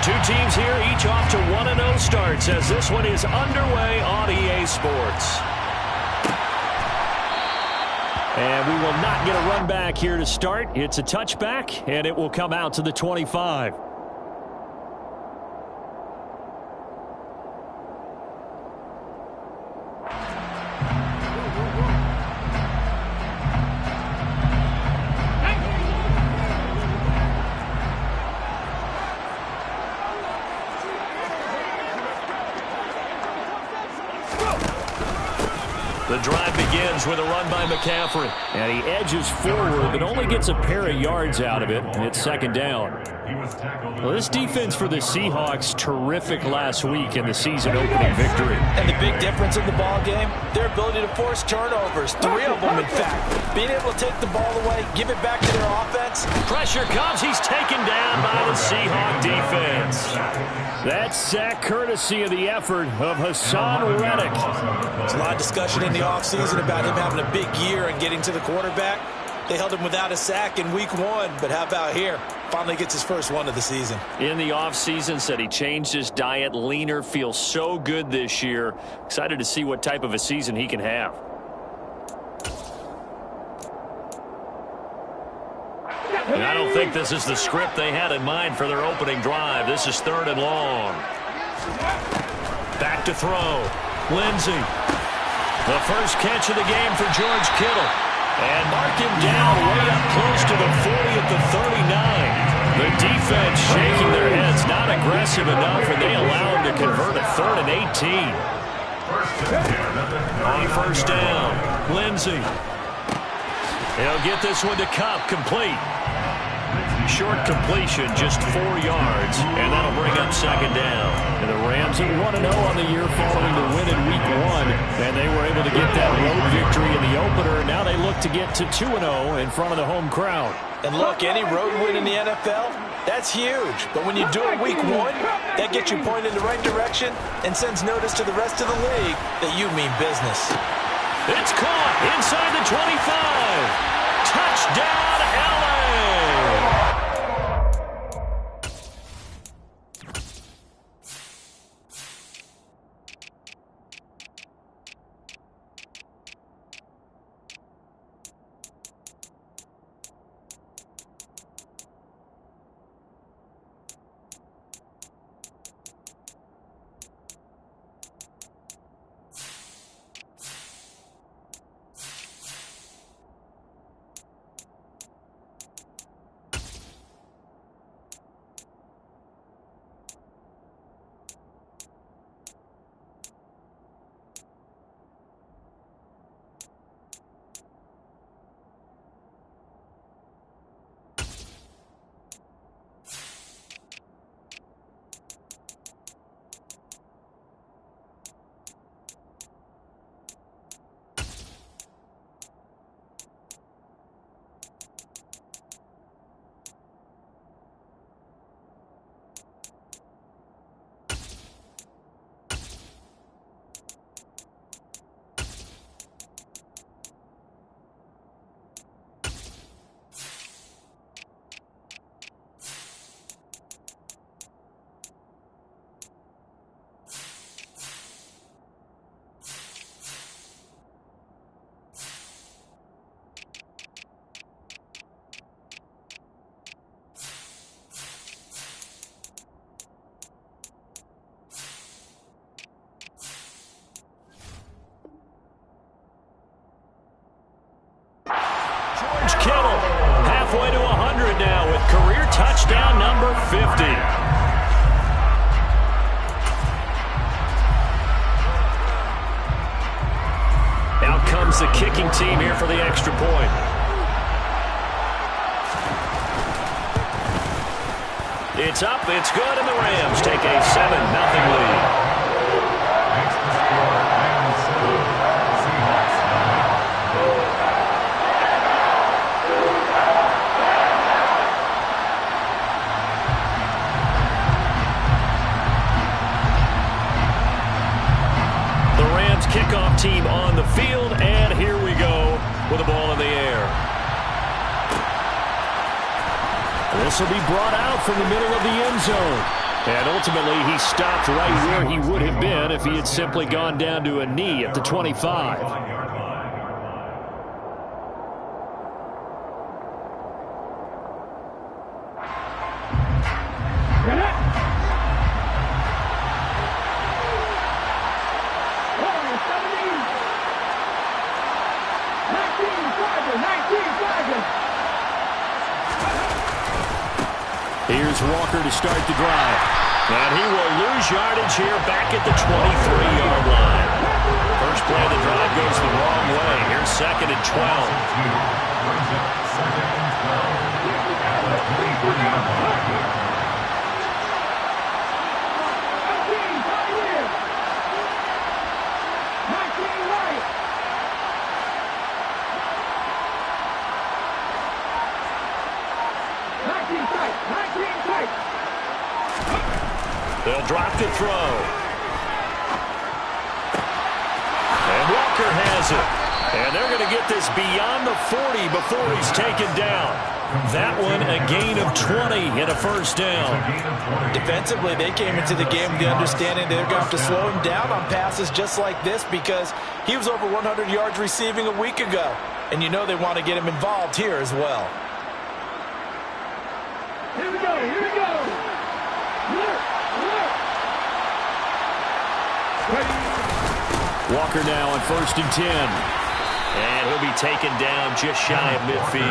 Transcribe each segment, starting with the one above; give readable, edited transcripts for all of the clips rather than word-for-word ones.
Two teams here, each off to 1-0 starts as this one is underway on EA Sports. And we will not get a run back here to start. It's a touchback, and it will come out to the 25. The drive begins with a run by McCaffrey. And he edges forward, but only gets a pair of yards out of it. And it's second down. Well, this defense for the Seahawks, terrific last week in the season-opening victory. And the big difference in the ball game, their ability to force turnovers. 3 of them, in fact. Being able to take the ball away, give it back to their offense. Pressure comes. He's taken down by the Seahawk defense. That sack courtesy of the effort of Hassan Reddick. There's a lot of discussion in the offseason about him having a big year and getting to the quarterback. They held him without a sack in week 1, but how about here? Finally gets his first one of the season. In the offseason, said he changed his diet, leaner, feels so good this year. Excited to see what type of a season he can have. And I don't think this is the script they had in mind for their opening drive. This is 3rd and long. Back to throw. Lindsey. The first catch of the game for George Kittle. And mark him down way up close to the 40 at the 39. The defense shaking their heads, not aggressive enough, and they allow him to convert a 3rd and 18. On first down, Lindsey. He'll get this one to Kupp, complete. Short completion, just 4 yards, and that'll bring up second down. And the Rams are 1-0 on the year following the win in week 1, and they were able to get that road victory in the opener. Now they look to get to 2-0 in front of the home crowd. And look, any road win in the NFL, that's huge. But when you do it week 1, that gets you pointed in the right direction and sends notice to the rest of the league that you mean business. It's caught inside the 25. Touchdown, LA! Kittle halfway to 100 now with career touchdown number 50. Out comes the kicking team here for the extra point. It's up, it's good, and the Rams take a 7-0 lead. Kickoff team on the field, and here we go with the ball in the air. This will be brought out from the middle of the end zone. And ultimately, he stopped right where he would have been if he had simply gone down to a knee at the 25. Here's Walker to start the drive. And he will lose yardage here back at the 23-yard line. First play of the drive goes the wrong way. Here's 2nd and 12. They'll drop the throw. And Walker has it. And they're going to get this beyond the 40 before he's taken down. That one a gain of 20 and a first down. Defensively, they came into the game with the understanding they're going to have to slow him down on passes just like this because he was over 100 yards receiving a week ago. And you know they want to get him involved here as well. Here we go, here we go. Walker now on 1st and 10. And he'll be taken down just shy of midfield.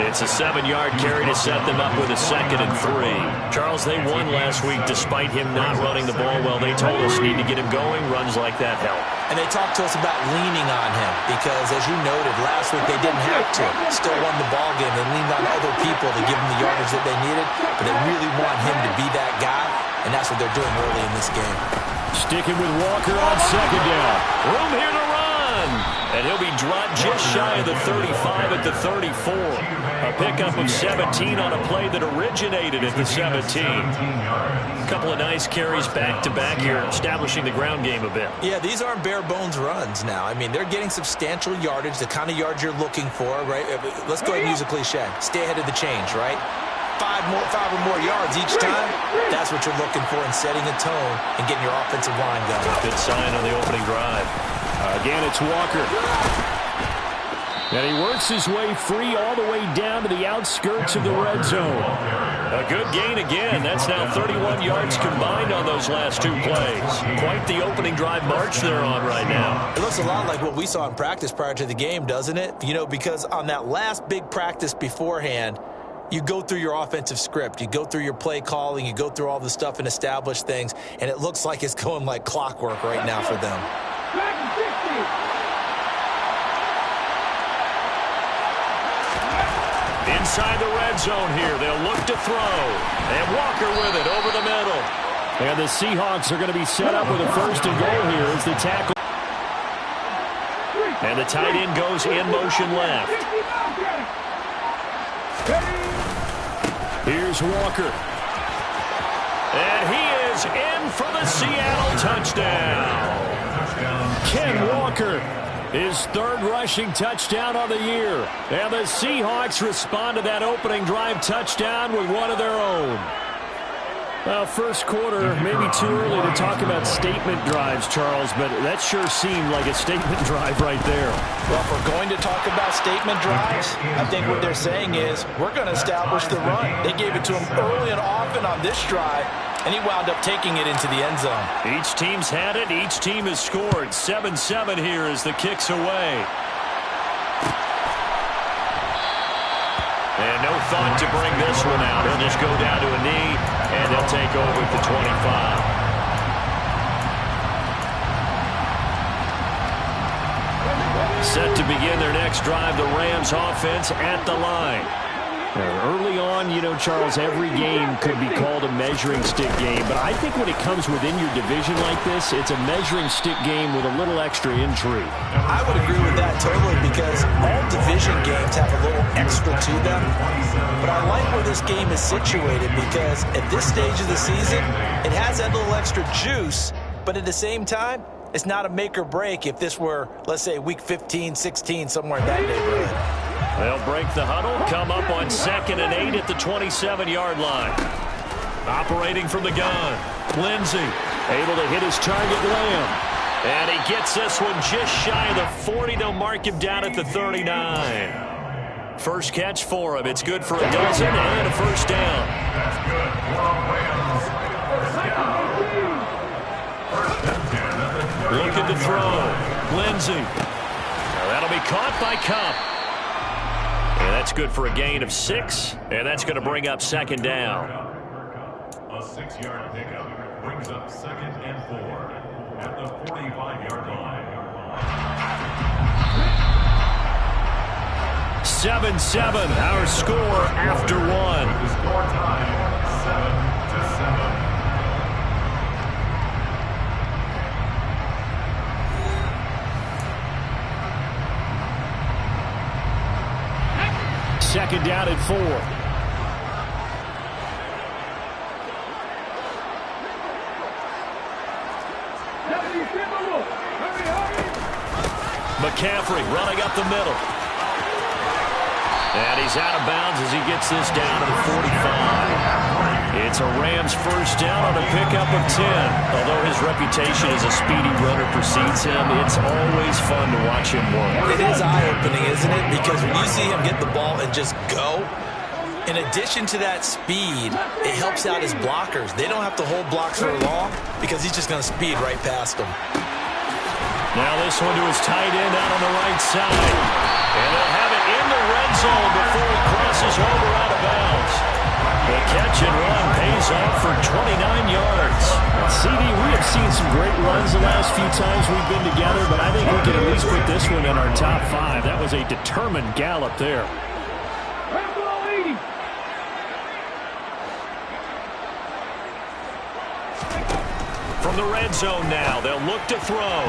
It's a 7-yard carry to set them up with a 2nd and 3. Charles, they won last week despite him not running the ball well. They told us need to get him going. Runs like that help. And they talked to us about leaning on him because, as you noted, last week they didn't have to. Still won the ball game. They leaned on other people to give them the yardage that they needed, but they really want him to be that guy, and that's what they're doing early in this game. Sticking with Walker on 2nd down. Room here to run. And he'll be dropped just shy of the 35 at the 34. A pickup of 17 on a play that originated at the 17. A couple of nice carries back-to-back here, establishing the ground game a bit. Yeah, these aren't bare-bones runs now. I mean, they're getting substantial yardage, the kind of yards you're looking for, right? Let's go ahead and use a cliche. Stay ahead of the change, right? Five or more yards each time, that's what you're looking for in setting a tone and getting your offensive line going. Good sign on the opening drive. Again, it's Walker. And he works his way free all the way down to the outskirts of the red zone. A good gain again. That's now 31 yards combined on those last 2 plays. Quite the opening drive march they're on right now. It looks a lot like what we saw in practice prior to the game, doesn't it? You know, because on that last big practice beforehand, you go through your offensive script. You go through your play calling. You go through all the stuff and establish things. And it looks like it's going like clockwork right now for them. Inside the red zone here. They'll look to throw. And Walker with it over the middle. And the Seahawks are going to be set up with a 1st and goal here as the tackle. And the tight end goes in motion left. Here's Walker. And he is in for the Seattle touchdown. Ken Walker, his 3rd rushing touchdown on the year. And the Seahawks respond to that opening drive touchdown with one of their own. Well, first quarter, maybe too early to talk about statement drives, Charles, but that sure seemed like a statement drive right there. Well, if we're going to talk about statement drives, I think what they're saying is we're going to establish the run. They gave it to him early and often on this drive, and he wound up taking it into the end zone. Each team's had it. Each team has scored. 7-7 here as the kick's away. And no thought to bring this one out. He'll just go down to a knee, and they'll take over at the 25. Set to begin their next drive, the Rams offense at the line. Early on, you know, Charles, every game could be called a measuring stick game, but I think when it comes within your division like this, it's a measuring stick game with a little extra intrigue. I would agree with that totally because all division games have a little extra to them, but I like where this game is situated because at this stage of the season, it has that little extra juice, but at the same time, it's not a make or break if this were, let's say, week 15, 16, somewhere in that neighborhood. They'll break the huddle, come up on 2nd and 8 at the 27-yard line. Operating from the gun. Lindsey able to hit his target, Lamb. And he gets this one just shy of the 40. They'll mark him down at the 39. First catch for him. It's good for a dozen and a first down. That's good. Looking to throw. Lindsey. Now that'll be caught by Cup. And that's good for a gain of 6. And that's going to bring up second down. A 6-yard pickup brings up 2nd and 4 at the 45-yard line. 7-7, our score after one. The score time, 7-7. Second down at 4. McCaffrey running up the middle. And he's out of bounds as he gets this down to the 45. It's a Rams first down on a pickup of 10. Although his reputation as a speedy runner precedes him, it's always fun to watch him work. It is eye-opening, isn't it? Because when you see him get the ball and just go, in addition to that speed, it helps out his blockers. They don't have to hold blocks for long because he's just going to speed right past them. Now this one to his tight end out on the right side. And they'll have it in the red zone before it crosses over out of bounds. The catch and run pays off for 29 yards. CD, we have seen some great runs the last few times we've been together, but I think we can at least put this one in our top 5. That was a determined gallop there. From the red zone now, they'll look to throw.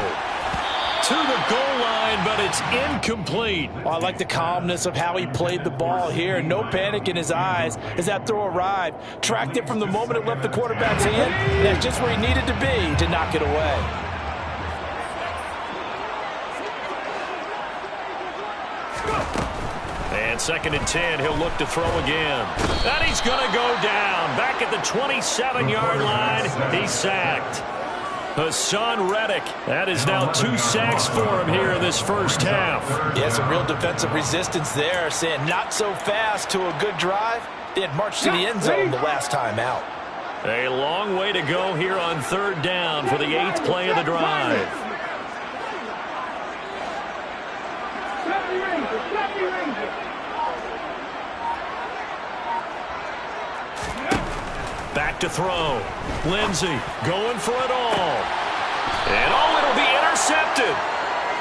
To the goal line, but it's incomplete. I like the calmness of how he played the ball here. No panic in his eyes as that throw arrived. Tracked it from the moment it left the quarterback's hand. And that's just where he needed to be to knock it away. And 2nd and 10, he'll look to throw again. And he's going to go down. Back at the 27-yard line, he's sacked. Hassan Reddick, that is now 2 sacks for him here in this first half. Yeah, some real defensive resistance there, saying not so fast to a good drive. They had marched to the end zone the last time out. A long way to go here on 3rd down for the 8th play of the drive. Back to throw. Lindsey going for it all. And it'll be intercepted.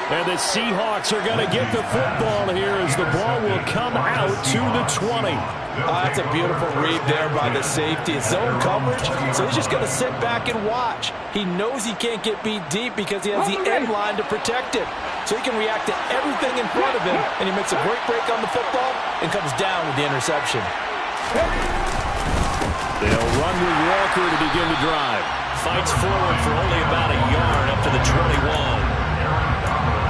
And the Seahawks are going to get the football here as the ball will come out to the 20. That's a beautiful read there by the safety. It's zone coverage, so he's just going to sit back and watch. He knows he can't get beat deep because he has the end line to protect him. So he can react to everything in front of him, and he makes a great break on the football and comes down with the interception. They'll run with Walker to begin the drive. Fights forward for only about a yard up to the 21.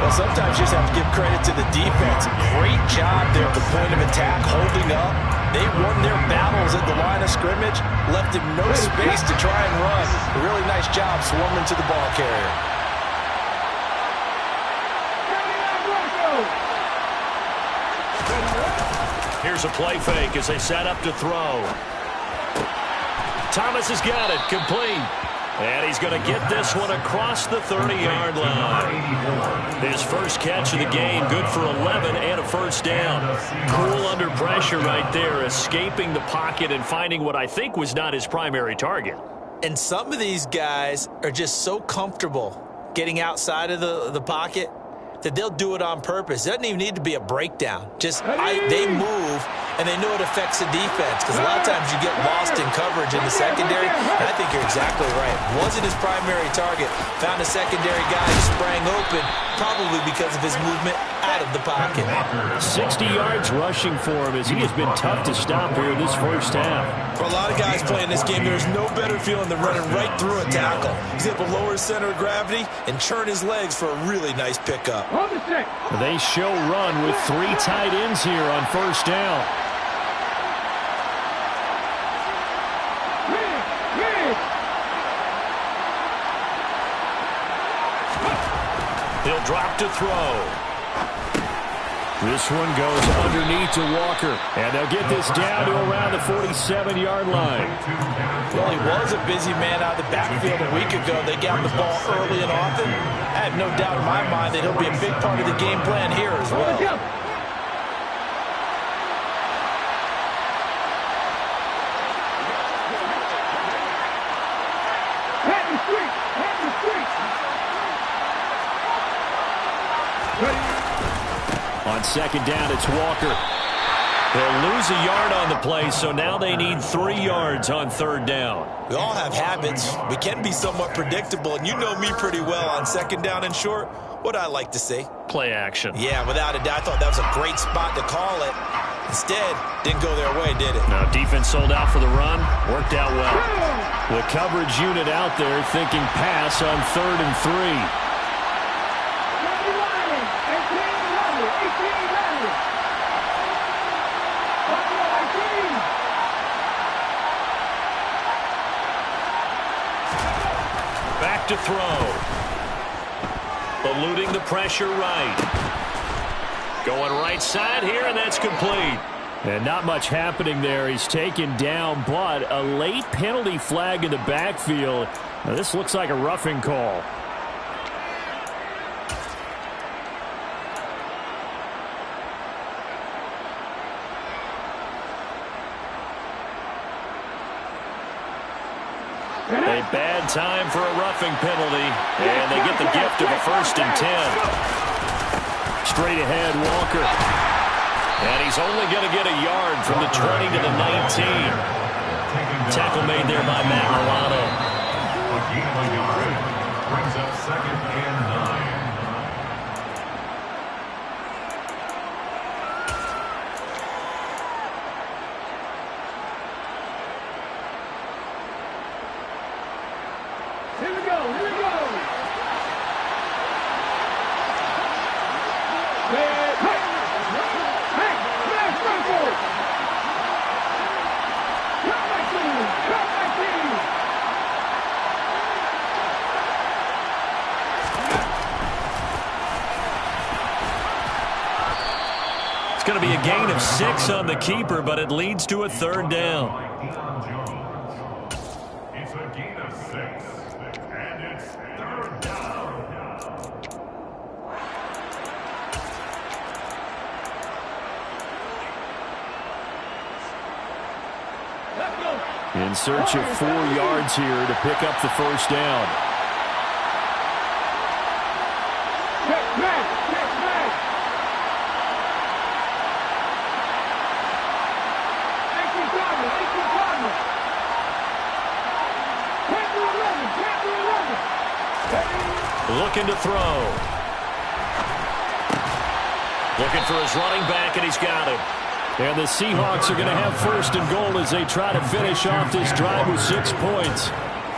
Well, sometimes you just have to give credit to the defense. Great job there at the point of attack, holding up. They won their battles at the line of scrimmage, left him no space to try and run. A really nice job swarming to the ball carrier. Here's a play fake as they set up to throw. Thomas has got it, complete. And he's going to get this one across the 30-yard line. His first catch of the game, good for 11 and a first down. Cool under pressure right there, escaping the pocket and finding what I think was not his primary target. And some of these guys are just so comfortable getting outside of the pocket that they'll do it on purpose. It doesn't even need to be a breakdown. Just they move, and they know it affects the defense because a lot of times you get lost in coverage in the secondary. And I think you're exactly right. Wasn't his primary target. Found a secondary guy who sprang open, probably because of his movement out of the pocket. 60 yards rushing for him as he has been tough to stop here this first half. For a lot of guys playing this game, there's no better feeling than running right through a tackle. He's able to lower his center of gravity and churn his legs for a really nice pickup. They show run with 3 tight ends here on first down. He'll drop to throw. This one goes underneath to Walker. And they'll get this down to around the 47-yard line. Well, he was a busy man out of the backfield a week ago. They got the ball early and often. I have no doubt in my mind that he'll be a big part of the game plan here as well. On second down, it's Walker. They'll lose a yard on the play, so now they need 3 yards on third down. We all have habits. We can be somewhat predictable, and you know me pretty well on second down and short. What I like to say? Play action. Yeah, without a doubt. I thought that was a great spot to call it. Instead, didn't go their way, did it? Now, defense sold out for the run. Worked out well. The coverage unit out there thinking pass on 3rd and 3. Back to throw. Eluding the pressure right. Going right side here, and that's complete. And not much happening there. He's taken down, but a late penalty flag in the backfield. Now, this looks like a roughing call. A bad time for a roughing penalty, and they get the gift of a 1st and 10. Straight ahead, Walker. And he's only going to get a yard from the 20 to the 19. Tackle made there by Matt Milano. A gain of a yard brings up 2nd and 9. Here we go, here we go. It's going to be a gain of 6 on the keeper, but it leads to a 3rd down. It's a gain of 6, and it's 3rd down. In search of 4 yards here to pick up the 1st down. Looking to throw. Looking for his running back, and he's got him. And the Seahawks are going to have 1st and goal as they try to finish off this drive with 6 points.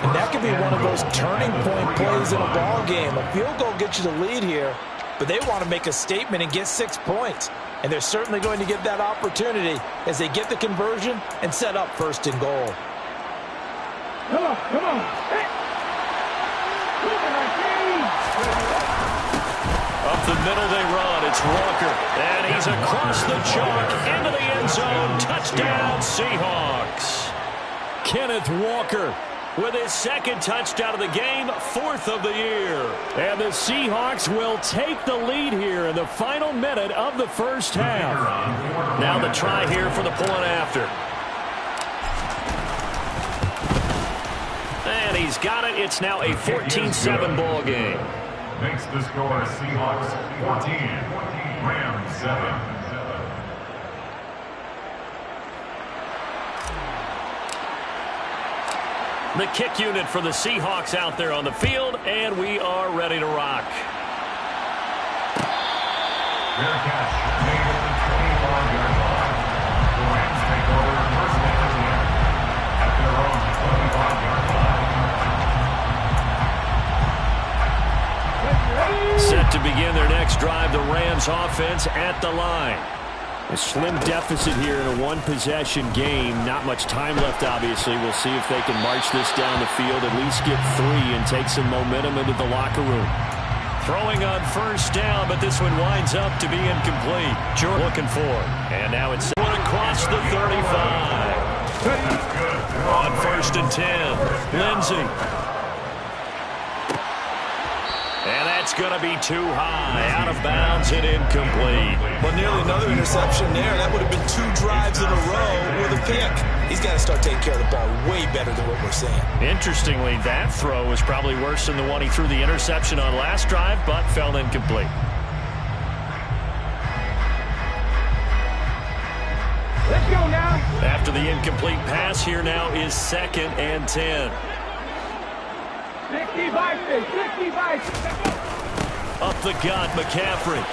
And that could be one of those turning point plays in a ball game. A field goal gets you the lead here, but they want to make a statement and get 6 points. And they're certainly going to get that opportunity as they get the conversion and set up 1st and goal. Come on, come on. Hey. Up the middle they run. It's Walker. And he's across the chalk into the end zone. Touchdown, Seahawks. Kenneth Walker with his 2nd touchdown of the game, 4th of the year. And the Seahawks will take the lead here in the final minute of the 1st half. Now the try here for the point after. And he's got it. It's now a 14-7 ball game. Makes the score Seahawks 14, Rams 7. The kick unit for the Seahawks out there on the field, and we are ready to rock. Their catch made at the 25-yard line. The Rams take over 1st and 10 at their own 25-yard line. Set to begin their next drive, the Rams offense at the line. A slim deficit here in a 1-possession game. Not much time left, obviously. We'll see if they can march this down the field, at least get 3, and take some momentum into the locker room. Throwing on first down, but this one winds up to be incomplete. Jordan looking for it. And now it's one across the 35. On 1st and 10, Lindsey. And that's going to be too high, out of bounds and incomplete. Well, nearly another interception there. That would have been 2 drives in a row with a pick. He's got to start taking care of the ball way better than what we're seeing. Interestingly, that throw was probably worse than the one he threw the interception on last drive, but fell incomplete. Let's go now. After the incomplete pass, here now is 2nd and 10. 60 Vasques, 60 Vasques. Up the gut, McCaffrey.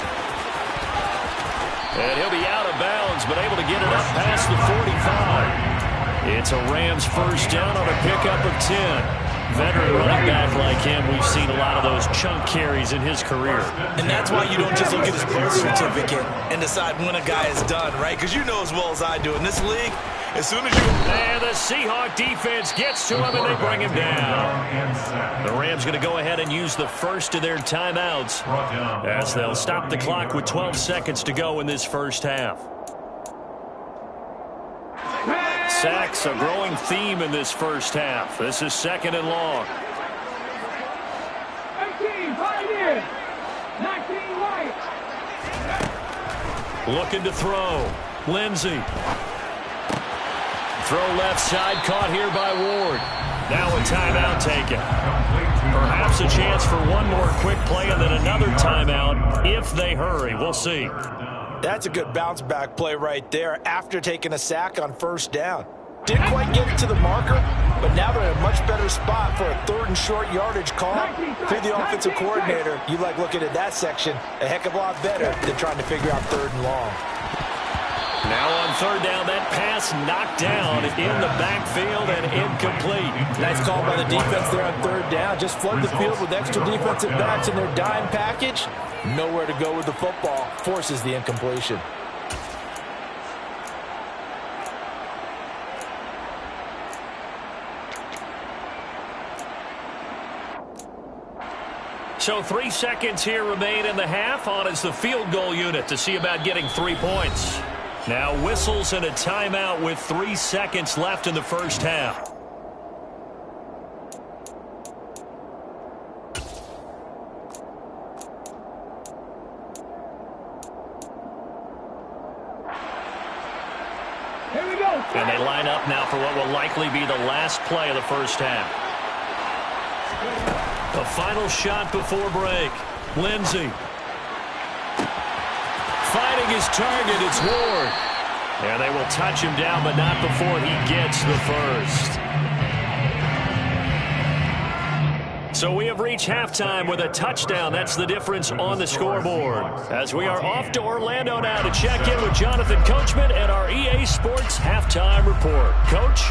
And he'll be out of bounds, but able to get it up past the 45. It's a Rams first down on a pickup of 10. Veteran running back like him, we've seen a lot of those chunk carries in his career. And that's why you don't just look at his birth certificate and decide when a guy is done, right? Because you know as well as I do, in this league, as soon as you... And the Seahawk defense gets to him, and they bring him down. The Rams going to go ahead and use the first of their timeouts as they'll stop the clock with 12 seconds to go in this first half. Sacks, a growing theme in this first half. This is 2nd and long. 18, right in. 19, right. Looking to throw. Lindsey. Throw left side, caught here by Ward. Now a timeout taken. Perhaps a chance for one more quick play and then another timeout if they hurry. We'll see. That's a good bounce back play right there after taking a sack on first down. Didn't quite get it to the marker, but now they're in a much better spot for a 3rd and short yardage call. If you're the offensive coordinator, you like looking at that section a heck of a lot better than trying to figure out 3rd and long. Now on 3rd down, that pass knocked down in the backfield and incomplete. Nice call by the defense there on 3rd down. Just flood the field with extra defensive backs in their dime package. Nowhere to go with the football. Forces the incompletion. So 3 seconds here remain in the half. On is the field goal unit to see about getting 3 points. Now whistles and a timeout with 3 seconds left in the first half. Here we go. And they line up now for what will likely be the last play of the first half. A final shot before break. Lindsey. Fighting his target, it's Ward. And they will touch him down, but not before he gets the first. So we have reached halftime with a touchdown. That's the difference on the scoreboard. As we are off to Orlando now to check in with Jonathan Coachman and our EA Sports Halftime Report. Coach?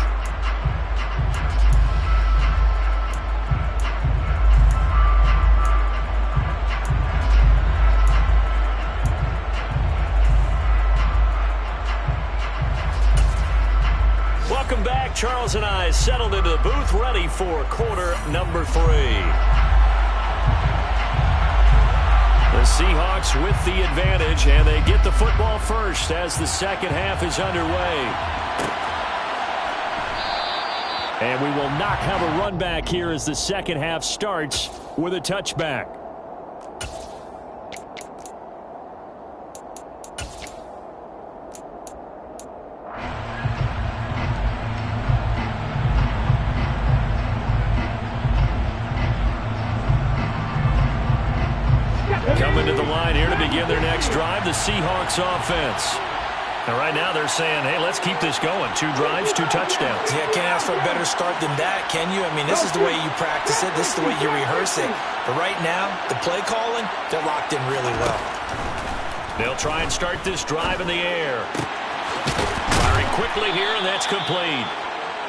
Welcome back. Charles and I settled into the booth, ready for quarter number 3. The Seahawks with the advantage, and they get the football first as the second half is underway. And we will not have a run back here as the second half starts with a touchback. Coming to the line here to begin their next drive, the Seahawks offense. And right now they're saying, hey, let's keep this going. 2 drives, 2 touchdowns. Yeah, can't ask for a better start than that, can you? I mean, this is the way you practice it. This is the way you rehearse it. But right now, the play calling, they're locked in really well. They'll try and start this drive in the air. Firing quickly here, and that's complete.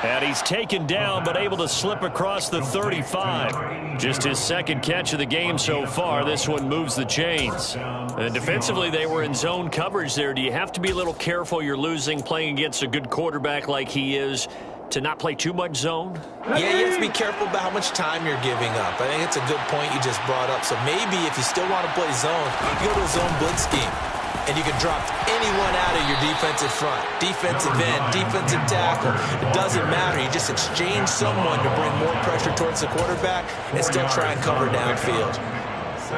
And he's taken down, but able to slip across the 35. Just his second catch of the game so far. This one moves the chains. And defensively, they were in zone coverage there. Do you have to be a little careful? You're losing, playing against a good quarterback like he is. to not play too much zone? Yeah, you have to be careful about how much time you're giving up. I think it's a good point you just brought up. So maybe if you still want to play zone, you go to a zone blitz scheme. And you can drop anyone out of your defensive front. Defensive end, defensive tackle. It doesn't matter. You just exchange someone to bring more pressure towards the quarterback and still try and cover downfield.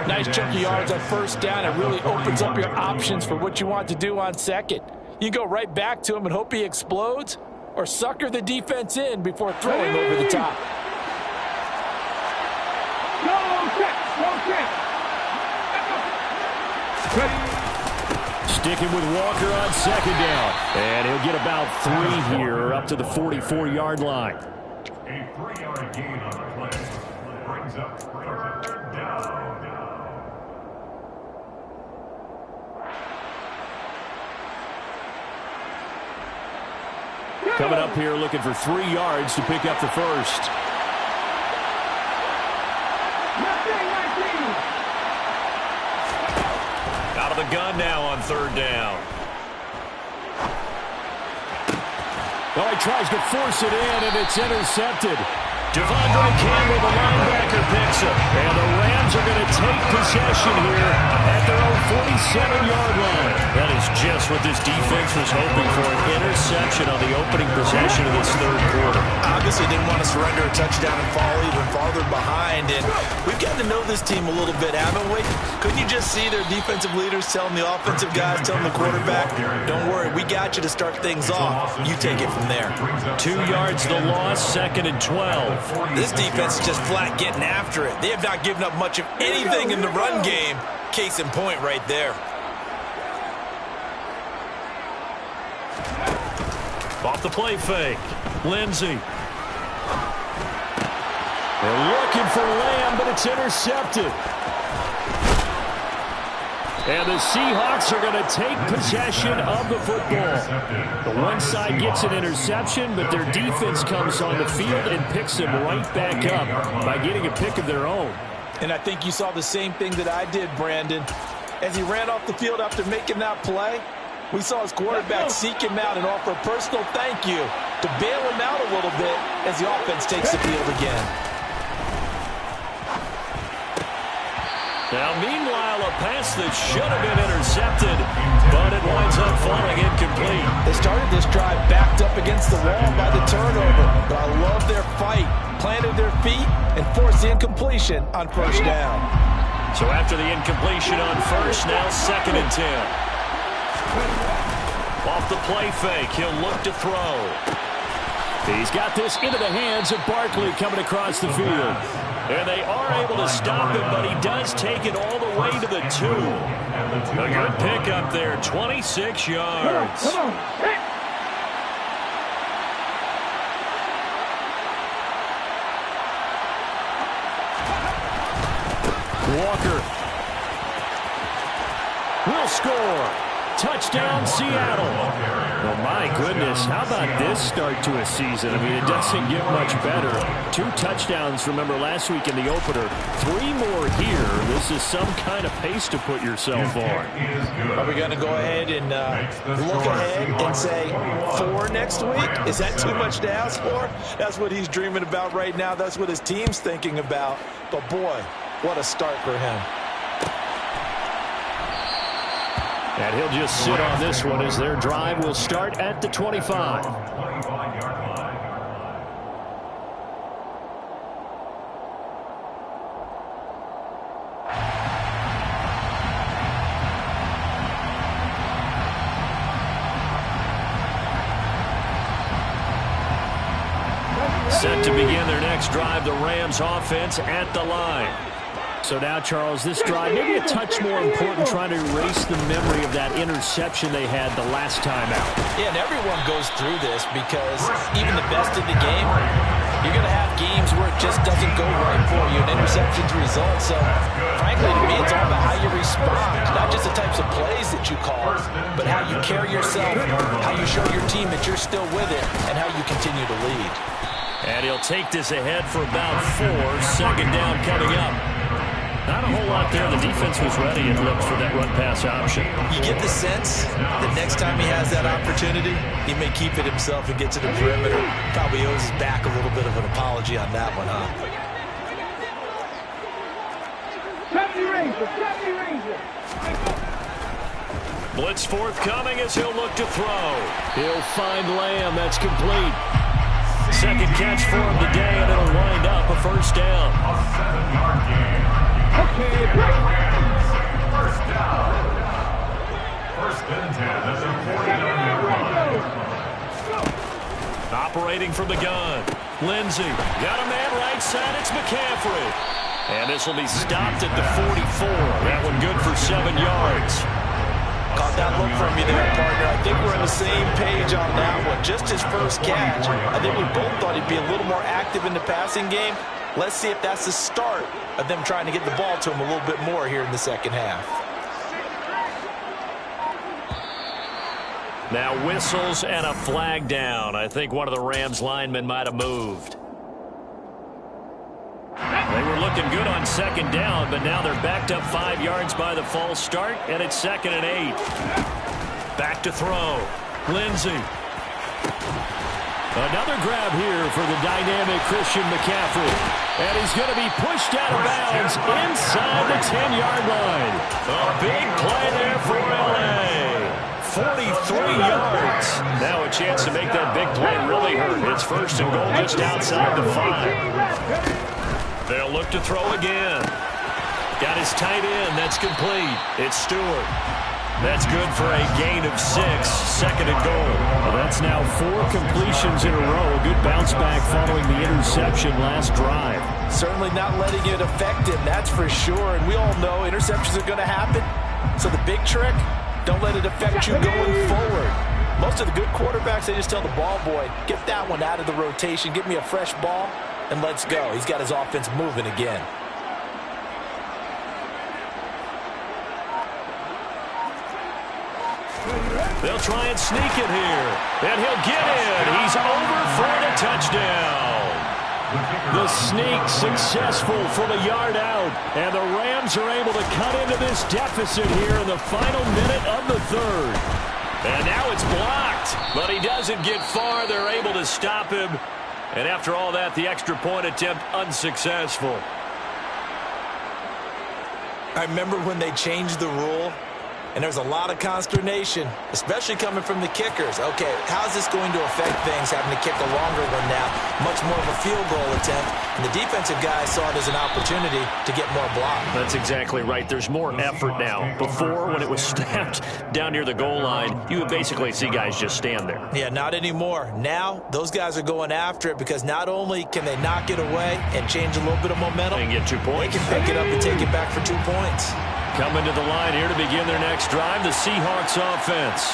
Nice chunk of yards on first down. It really opens up your options for what you want to do on second. You go right back to him and hope he explodes, or sucker the defense in before throwing over the top. Sticking with Walker on second down. And he'll get about 3 here, up to the 44-yard line. A 3-yard gain on the play brings up third down. Coming up here looking for 3 yards to pick up the first. Out of the gun now on third down. Oh, he tries to force it in, and it's intercepted. Devondre Campbell, the linebacker, picks it. And the Rams are going to take possession here at their own 47-yard line. That is just what this defense was hoping for, an interception on the opening possession of this third quarter. Obviously didn't want to surrender a touchdown and fall even farther behind. And we've gotten to know this team a little bit, haven't we? Couldn't you just see their defensive leaders telling the offensive guys, telling the quarterback, don't worry, we got you to start things off. You take it from there. 2 yards the loss, 2nd and 12. This defense is just flat getting after it. They have not given up much of anything in the run game. Case in point right there. Off the play fake. Lindsey. They're looking for Lamb, but it's intercepted. And the Seahawks are going to take possession of the football. The one side gets an interception, but their defense comes on the field and picks them right back up by getting a pick of their own. And I think you saw the same thing that I did, Brandon. As he ran off the field after making that play, we saw his quarterback seek him out and offer a personal thank you to bail him out a little bit as the offense takes the field again. Now, meanwhile, a pass that should have been intercepted, but it winds up falling incomplete. They started this drive backed up against the wall by the turnover, but I love their fight, planted their feet, and forced the incompletion on first down. So after the incompletion on first, now 2nd and 10. Off the play fake, he'll look to throw. He's got this into the hands of Barkley coming across the field. And they are able to stop him, but he does take it all the way to the 2. A good pickup there, 26 yards. Walker will score. Touchdown, Seattle. Oh, my goodness. How about this start to a season? I mean, it doesn't get much better. 2 touchdowns, remember, last week in the opener. 3 more here. This is some kind of pace to put yourself on. Are we going to go ahead and look ahead and say 4 next week? Is that too much to ask for? That's what he's dreaming about right now. That's what his team's thinking about. But, boy, what a start for him. And he'll just sit on this one as their drive will start at the 25. Set to begin their next drive, the Rams offense at the line. So now, Charles, this drive maybe a touch more important, trying to erase the memory of that interception they had the last time out. Yeah, and everyone goes through this because even the best in the game, you're going to have games where it just doesn't go right for you, and interceptions result. So, frankly, to me, it's all about how you respond, not just the types of plays that you call, but how you carry yourself, how you show your team that you're still with it, and how you continue to lead. And he'll take this ahead for about 4. 2nd down coming up. Not a whole lot there. The defense was ready and looked for that run-pass option. You get the sense that next time he has that opportunity, he may keep it himself and get to the perimeter. Probably owes his back a little bit of an apology on that one, huh? 70 Rangers. Blitz forthcoming as he'll look to throw. He'll find Lamb. That's complete. Second catch for him today, and it'll wind up a first down. A 7-yard gain. Okay, break. First down. First and 10 at the 49-yard line. Operating from the gun. Lindsey got a man right side. It's McCaffrey. And this will be stopped at the 44. That one good for 7 yards. Caught that look from you there, partner. I think we're on the same page on that one. Just his first catch. I think we both thought he'd be a little more active in the passing game. Let's see if that's the start of them trying to get the ball to him a little bit more here in the second half. Now whistles and a flag down. I think one of the Rams linemen might have moved. They were looking good on second down, but now they're backed up 5 yards by the false start, and it's 2nd and 8. Back to throw. Lindsey. Another grab here for the dynamic Christian McCaffrey. And he's going to be pushed out of bounds inside the 10-yard line. A big play there for L.A. 43 yards. Now a chance to make that big play really hurt. It's 1st and goal just outside the 5. They'll look to throw again. Got his tight end. That's complete. It's Stewart. That's good for a gain of 6. 2nd and goal. Well, that's now 4 completions in a row. A good bounce back following the interception last drive. Certainly not letting it affect him, that's for sure. And we all know interceptions are going to happen. So the big trick, don't let it affect you going forward. Most of the good quarterbacks, they just tell the ball boy, get that one out of the rotation, give me a fresh ball, and let's go. He's got his offense moving again. They'll try and sneak it here. And he'll get in. He's over for the touchdown. The sneak successful from a yard out. And the Rams are able to cut into this deficit here in the final minute of the 3rd. And now it's blocked. But he doesn't get far. They're able to stop him. And after all that, the extra point attempt unsuccessful. I remember when they changed the rule, and there was a lot of consternation, especially coming from the kickers. Okay, how's this going to affect things, having to kick a longer one now? Much more of a field goal attempt. And the defensive guys saw it as an opportunity to get more block. That's exactly right. There's more effort now. Before, when it was snapped down near the goal line, you would basically see guys just stand there. Yeah, not anymore. Now, those guys are going after it because not only can they knock it away and change a little bit of momentum, And get 2 points. they can pick it up and take it back for 2 points. Coming to the line here to begin their next drive, the Seahawks offense.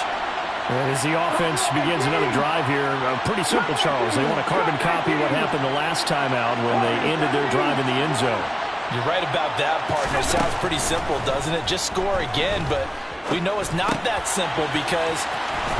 As the offense begins another drive here, pretty simple, Charles. They want to carbon copy what happened the last time out when they ended their drive in the end zone. You're right about that, partner. Sounds pretty simple, doesn't it? Just score again, but we know it's not that simple because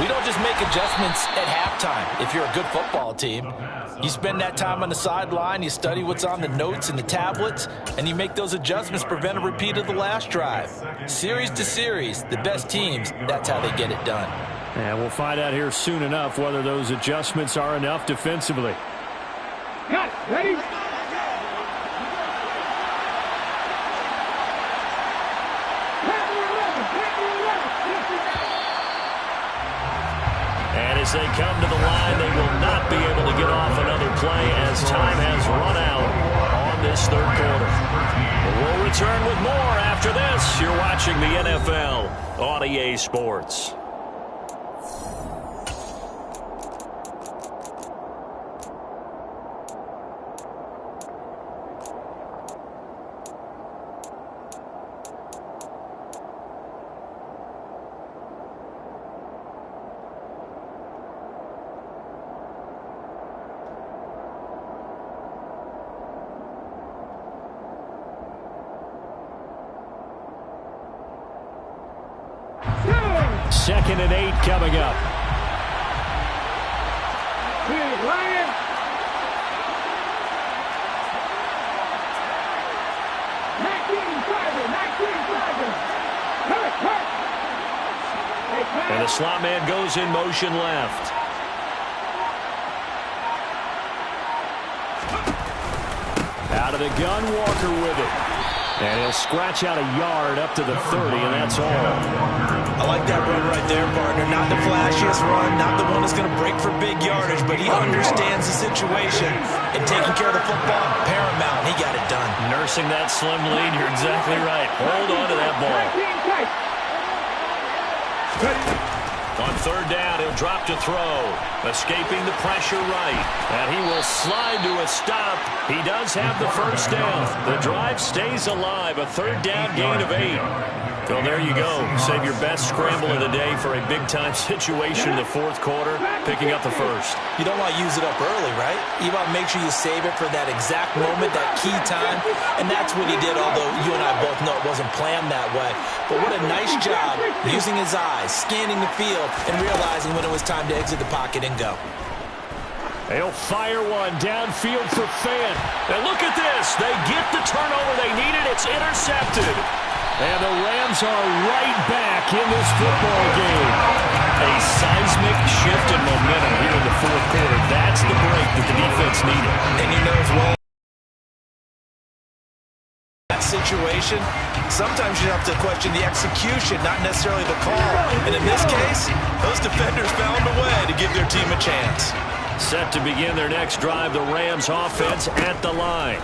we don't just make adjustments at halftime. If you're a good football team, you spend that time on the sideline, you study what's on the notes and the tablets, and you make those adjustments, prevent a repeat of the last drive. Series to series, the best teams, that's how they get it done. And we'll find out here soon enough whether those adjustments are enough defensively. Cut. Ready? And as they come to the line, they will not be able to get off another play as time has run out on this 3rd quarter. We'll return with more after this. You're watching the NFL on EA Sports. Second and 8 coming up. Big Lion. slot man goes in motion left. Out of the gun, Walker with it. And he'll scratch out a yard up to the 30, and that's all. I like that run right there, partner. Not the flashiest run, not the one that's going to break for big yardage, but he understands the situation, and taking care of the football, paramount. He got it done. Nursing that slim lead, you're exactly right. Hold on to that ball. On third down, he'll drop to throw. Escaping the pressure right. And he will slide to a stop. He does have the first down. The drive stays alive. A third down gain of 8. Well, there you go. Save your best scramble of the day for a big-time situation in the fourth quarter, picking up the first. You don't want to use it up early, right? You want to make sure you save it for that exact moment, that key time. And that's what he did, although you and I both know it wasn't planned that way. But what a nice job using his eyes, scanning the field, and realizing when it was time to exit the pocket and go. They'll fire one downfield for Fant. And look at this. They get the turnover they needed. It's intercepted. And the Rams are right back in this football game. A seismic shift in momentum here in the fourth quarter. That's the break that the defense needed. And you know as well, that situation, sometimes you have to question the execution, not necessarily the call. And in this case, those defenders found a way to give their team a chance. Set to begin their next drive, the Rams offense at the line.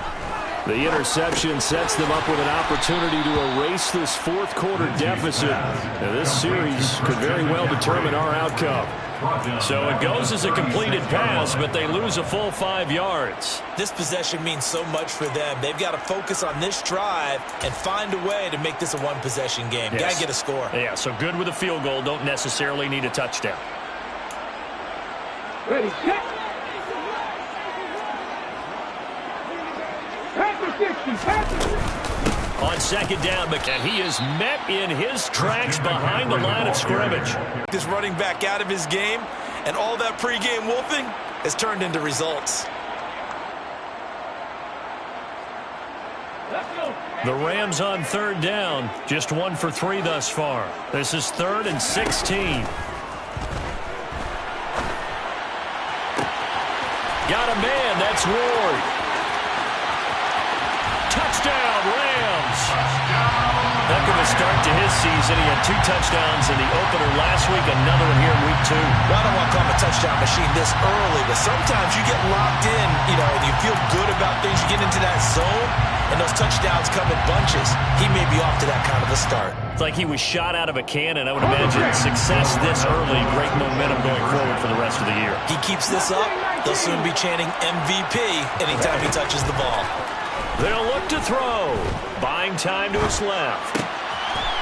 The interception sets them up with an opportunity to erase this fourth quarter deficit. Now, this series could very well determine our outcome. So it goes as a completed pass, but they lose a full 5 yards. This possession means so much for them. They've got to focus on this drive and find a way to make this a one-possession game. Yes. Got to get a score. Yeah, so good with a field goal. Don't necessarily need a touchdown. Ready, set. On second down, and he is met in his tracks behind the line of scrimmage. This running back out of his game, and all that pregame wolfing has turned into results. The Rams on third down, just 1 for 3 thus far. This is 3rd and 16. Got a man, that's Ward. Touchdown, Rams. Heck of a start to his season. He had 2 touchdowns in the opener last week, another one here in week 2. Well, I don't want to call him a touchdown machine this early, but sometimes you get locked in, and you feel good about things. You get into that zone, and those touchdowns come in bunches. He may be off to that kind of a start. It's like he was shot out of a cannon. I would imagine success this early, great momentum going forward for the rest of the year. He keeps this up, they'll soon be chanting MVP anytime he touches the ball. They'll look to throw. Buying time to his left.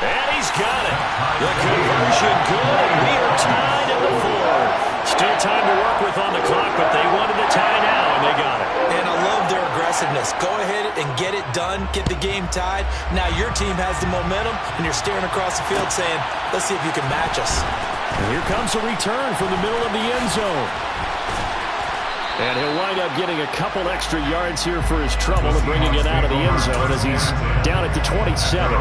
And he's got it. The conversion good, and we are tied in the fourth. Still time to work with on the clock, but they wanted the tie now, and they got it. And I love their aggressiveness. Go ahead and get it done. Get the game tied. Now your team has the momentum, and you're staring across the field saying, let's see if you can match us. And here comes a return from the middle of the end zone. And he'll wind up getting a couple extra yards here for his trouble and bringing it out of the end zone as he's down at the 27.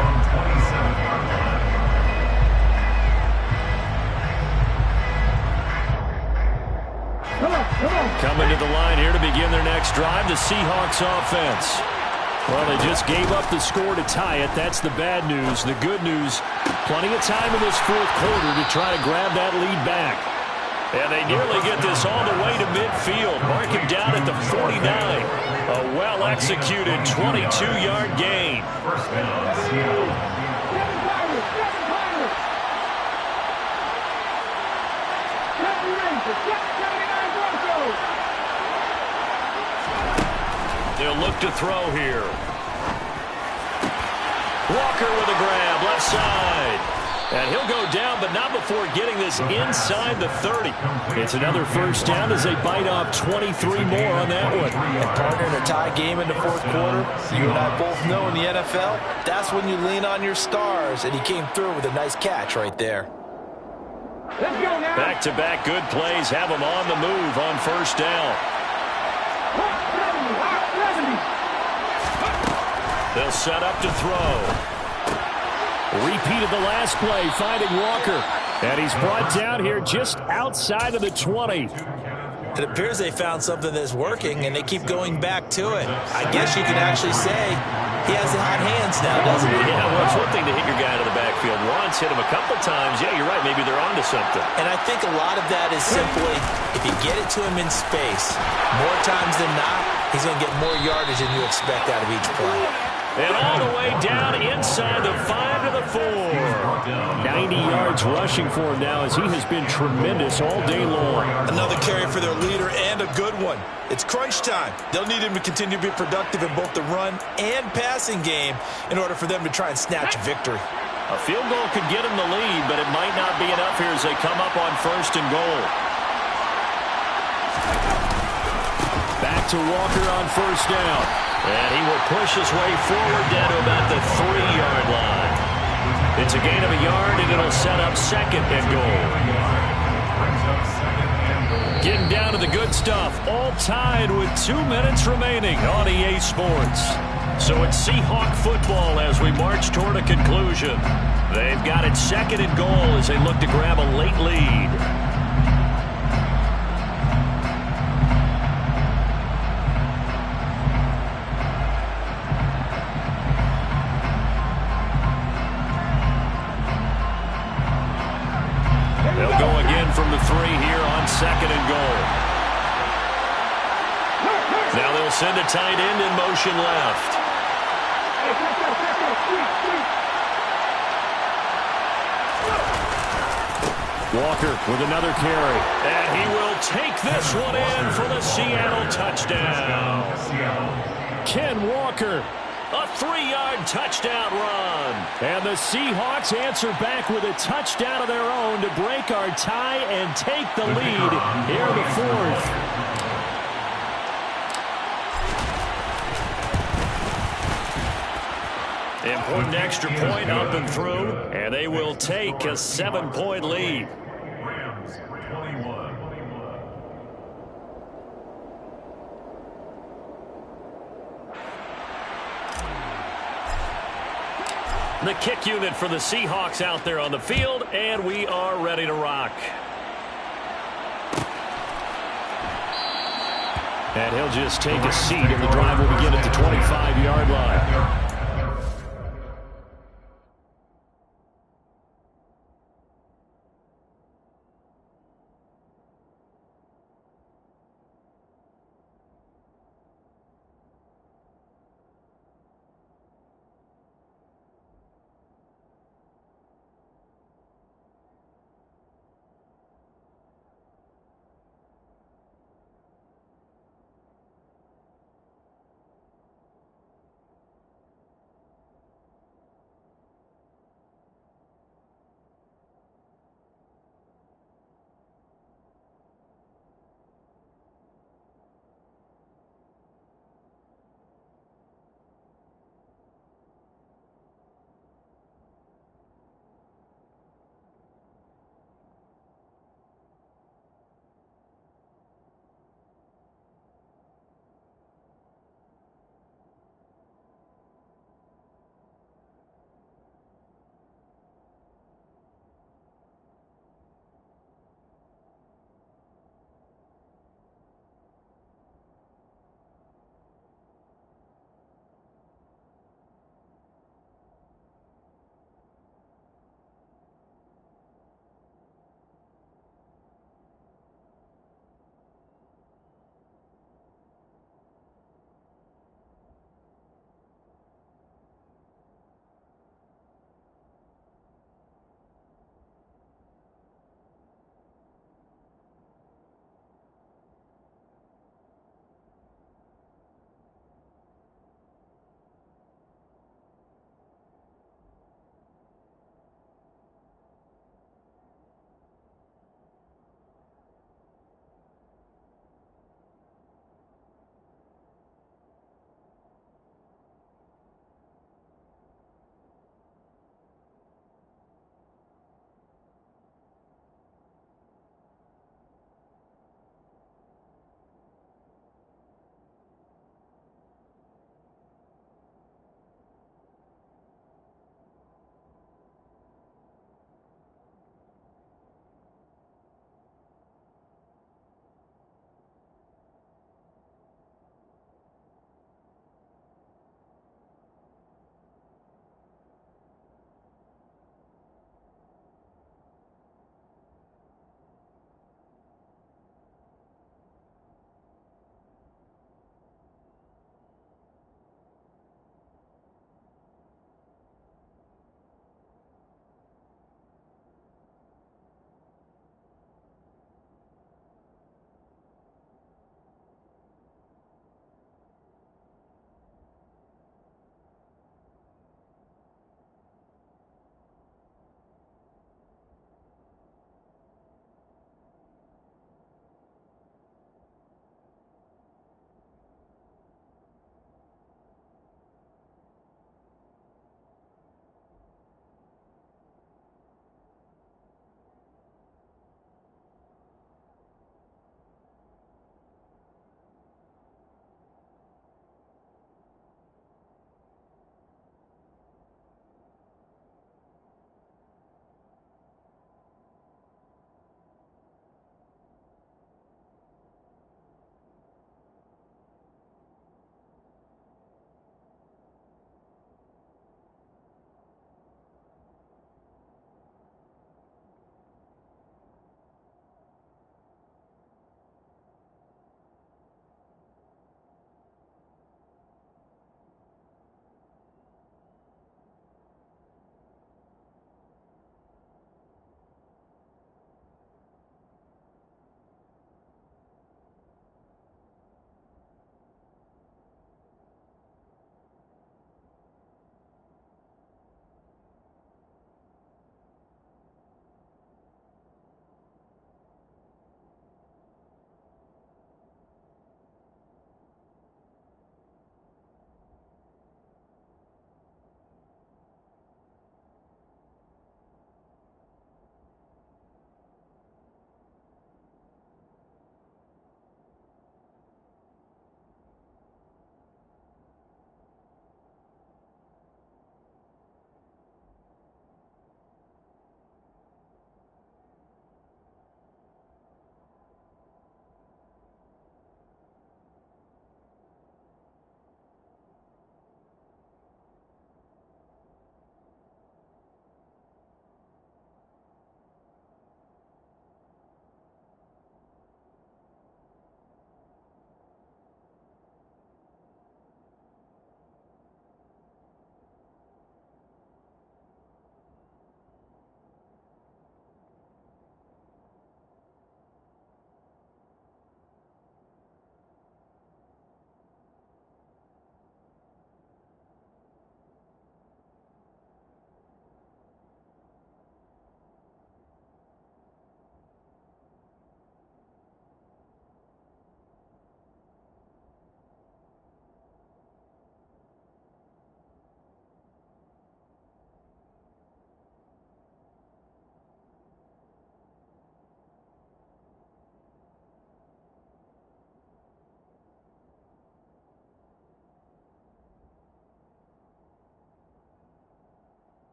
Coming to the line here to begin their next drive, the Seahawks offense. Well, they just gave up the score to tie it. That's the bad news. The good news, plenty of time in this fourth quarter to try to grab that lead back. And they nearly get this all the way to midfield. Mark him down at the 49. A well-executed 22-yard gain. They'll look to throw here. Walker with a grab, left side. And he'll go down, but not before getting this inside the 30. It's another first down as they bite off 23 more on that one. And partner, in a tie game in the fourth quarter, you and I both know in the NFL, that's when you lean on your stars, and he came through with a nice catch right there. Let's go now. Back-to-back good plays have them on the move on first down. They'll set up to throw. Repeated the last play, finding Walker. And he's brought down here just outside of the 20. It appears they found something that's working, and they keep going back to it. I guess you can actually say he has the hot hands now, doesn't he? Yeah, well, it's one thing to hit your guy to the backfield once, hit him a couple times. Yeah, you're right. Maybe they're onto something. And I think a lot of that is simply, if you get it to him in space, more times than not, he's going to get more yardage than you expect out of each play. And all the way down inside the 5 to the 4. 90 yards rushing for him now as he has been tremendous all day long. Another carry for their leader and a good one. It's crunch time. They'll need him to continue to be productive in both the run and passing game in order for them to try and snatch victory. A field goal could get him the lead, but it might not be enough here as they come up on 1st and goal. Back to Walker on 1st down. And he will push his way forward down to about the 3-yard line. It's a gain of a yard, and it'll set up 2nd and goal. Getting down to the good stuff, all tied with 2 minutes remaining on EA Sports. So it's Seahawk football as we march toward a conclusion. They've got it 2nd and goal as they look to grab a late lead. They'll go again from the 3 here on 2nd and goal. Now they'll send a tight end in motion left. Walker with another carry. And he will take this one in for the Seattle touchdown. Ken Walker. A 3-yard touchdown run. And the Seahawks answer back with a touchdown of their own to break our tie and take the lead here in the 4th. Important extra point up and through, and they will take a 7-point lead. The kick unit for the Seahawks out there on the field, and we are ready to rock. And he'll just take a seat, and the drive will begin at the 25-yard line.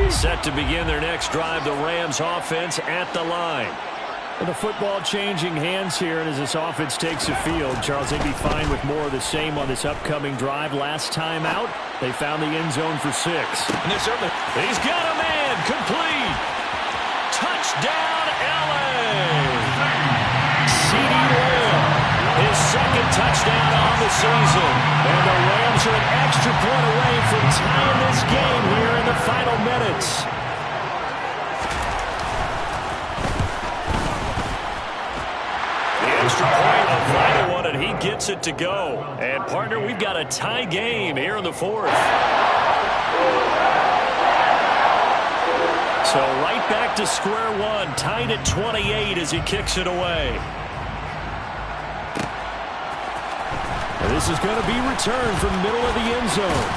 Set to begin their next drive, the Rams offense at the line. And the football changing hands here, and as this offense takes the field, Charles, they'd be fine with more of the same on this upcoming drive. Last time out, they found the end zone for 6. And he's got a man, complete. Touchdown, L.A. CeeDee Lamb, his second touchdown on the season. And the Rams are an extra point away from tying this game here in the final minutes. Extra point, a vital one, and he gets it to go. And, partner, we've got a tie game here in the 4th. So right back to square one, tied at 28 as he kicks it away. And this is going to be returned from the middle of the end zone.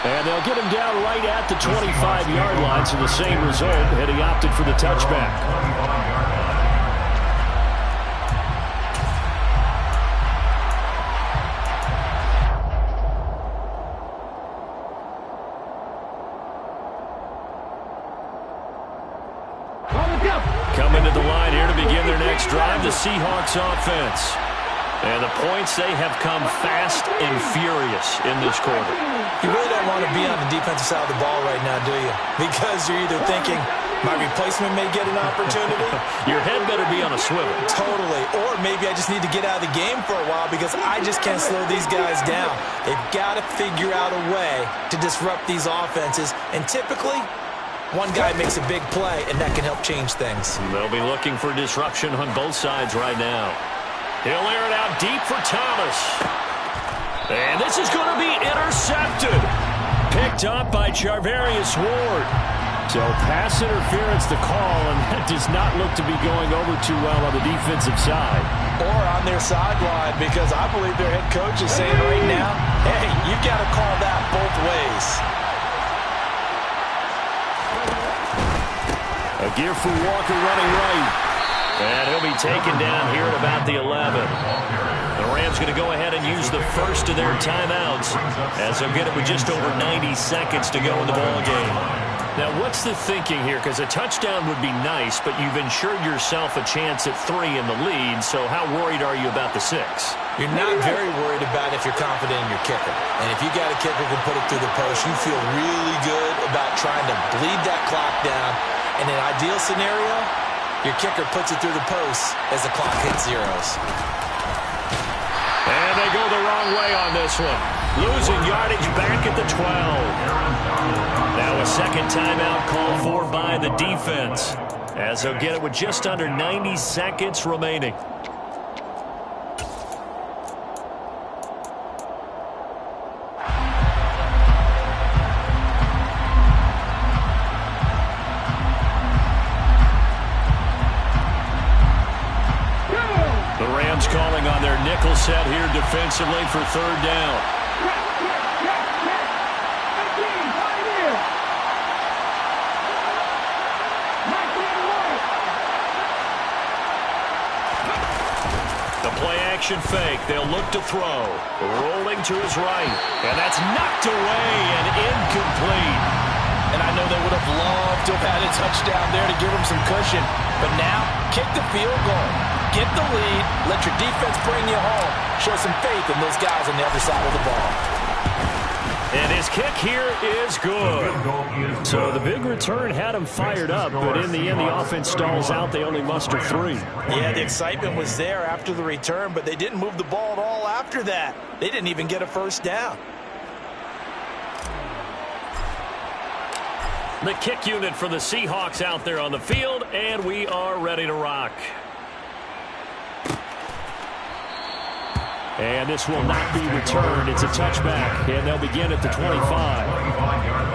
And they'll get him down right at the 25-yard line, so the same result, and he opted for the touchback. Coming to the line here to begin their next drive, the Seahawks offense. And the points, they have come fast and furious in this quarter. You really don't want to be on the defensive side of the ball right now, do you? Because you're either thinking, my replacement may get an opportunity. Your head better be on a swivel. Totally. Or maybe I just need to get out of the game for a while because I just can't slow these guys down. They've got to figure out a way to disrupt these offenses. And typically, one guy makes a big play, and that can help change things. They'll be looking for disruption on both sides right now. He'll air it out deep for Thomas. And this is going to be intercepted. Picked up by Charvarius Ward. So pass interference the call, and that does not look to be going over too well on the defensive side. Or on their sideline, because I believe their head coach is saying right now, hey, you've got to call that both ways. A gear for Walker running right. And he'll be taken down here at about the 11. The Rams going to go ahead and use the first of their timeouts as they'll get it with just over 90 seconds to go in the ballgame. Now, what's the thinking here? Because a touchdown would be nice, but you've ensured yourself a chance at 3 in the lead, so how worried are you about the 6? You're not very worried about it if you're confident in your kicker. And if you got a kicker who can put it through the post, you feel really good about trying to bleed that clock down. In an ideal scenario, your kicker puts it through the post as the clock hits zeros. And they go the wrong way on this one. Losing yardage back at the 12. Now a second timeout called for by the defense, as they'll get it with just under 90 seconds remaining. Calling on their nickel set here defensively for third down. The play action fake. They'll look to throw. Rolling to his right. And that's knocked away and incomplete. And I know they would have loved to have had a touchdown there to give them some cushion. But now, kick the field goal. Get the lead. Let your defense bring you home. Show some faith in those guys on the other side of the ball. And his kick here is good. So the big return had him fired up, but in the end, the offense stalls out. They only muster 3. Yeah, the excitement was there after the return, but they didn't move the ball at all after that. They didn't even get a first down. The kick unit for the Seahawks out there on the field, and we are ready to rock. And this will not be returned. It's a touchback, and they'll begin at the 25.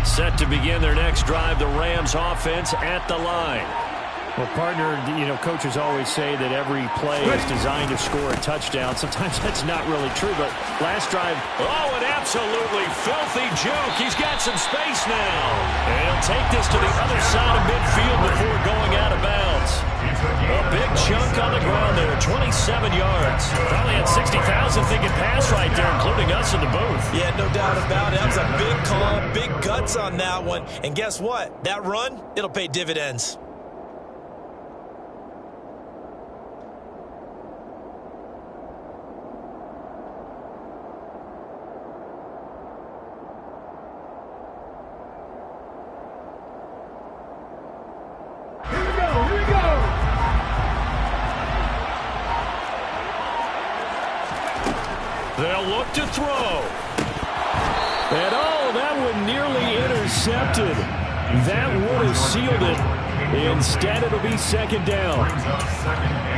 Set to begin their next drive, the Rams offense at the line. Well, partner, coaches always say that every play is designed to score a touchdown. Sometimes that's not really true, but last drive. Oh, an absolutely filthy juke. He's got some space now. And he'll take this to the other side of midfield before going out of bounds. A big chunk on the ground there, 27 yards. Probably had 60,000 thinking pass right there, including us in the booth. Yeah, no doubt about it. That was a big call, big guts on that one. And guess what? That run, it'll pay dividends. They'll look to throw. And that one nearly intercepted. That would have sealed it. Instead, it'll be second down.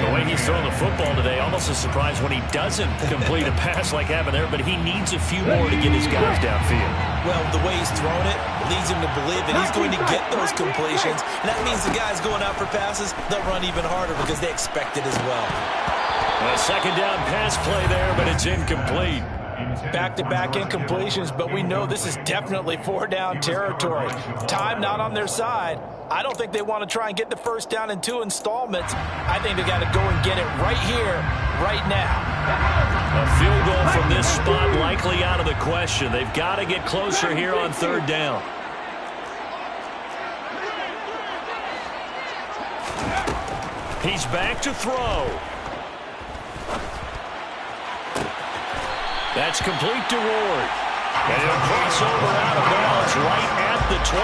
The way he's throwing the football today, almost a surprise when he doesn't complete a pass like happened there, but he needs a few more to get his guys downfield. Well, the way he's thrown it leads him to believe that he's going to get those completions, and that means the guys going out for passes, they'll run even harder because they expect it as well. A second down pass play there, but it's incomplete. Back-to-back incompletions, but we know this is definitely four-down territory. Time not on their side. I don't think they want to try and get the first down in 2 installments. I think they got to go and get it right here, right now. A field goal from this spot likely out of the question. They've got to get closer here on third down. He's back to throw. That's complete to Ward. And he'll cross over out of bounds right at the 25.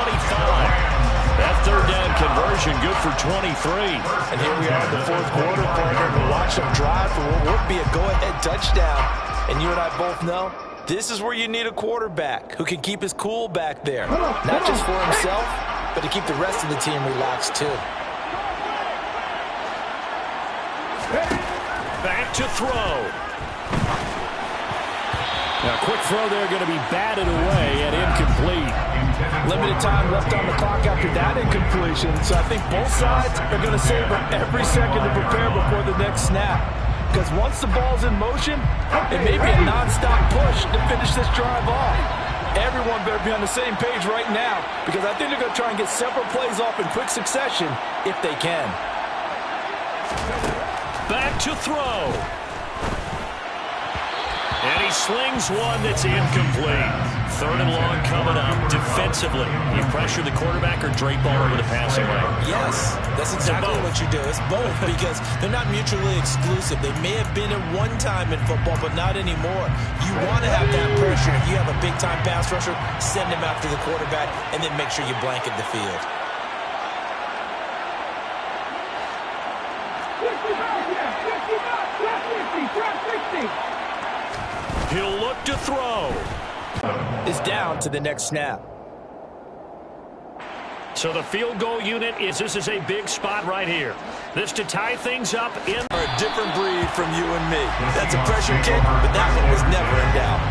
That third down conversion good for 23. And here we are in the fourth quarter, partner. We watch them drive for what would be a go-ahead touchdown. And you and I both know this is where you need a quarterback who can keep his cool back there. Not just for himself, but to keep the rest of the team relaxed too. Back to throw. Now, quick throw there, going to be batted away and incomplete. Limited time left on the clock after that incompletion, so I think both sides are going to savor every second to prepare before the next snap. Because once the ball's in motion, it may be a nonstop push to finish this drive off. Everyone better be on the same page right now, because I think they're going to try and get several plays off in quick succession if they can. Back to throw. And he slings one that's incomplete. Third and long coming up defensively. You pressure the quarterback or drape all over the passing lane? Yes, that's exactly what you do. It's both because they're not mutually exclusive. They may have been at one time in football, but not anymore. You want to have that pressure. If you have a big-time pass rusher, send him after the quarterback, and then make sure you blanket the field. He'll look to throw. Is down to the next snap. So the field goal unit this is a big spot right here. This to tie things up in a different breed from you and me. That's a pressure kick, but that one was never in doubt.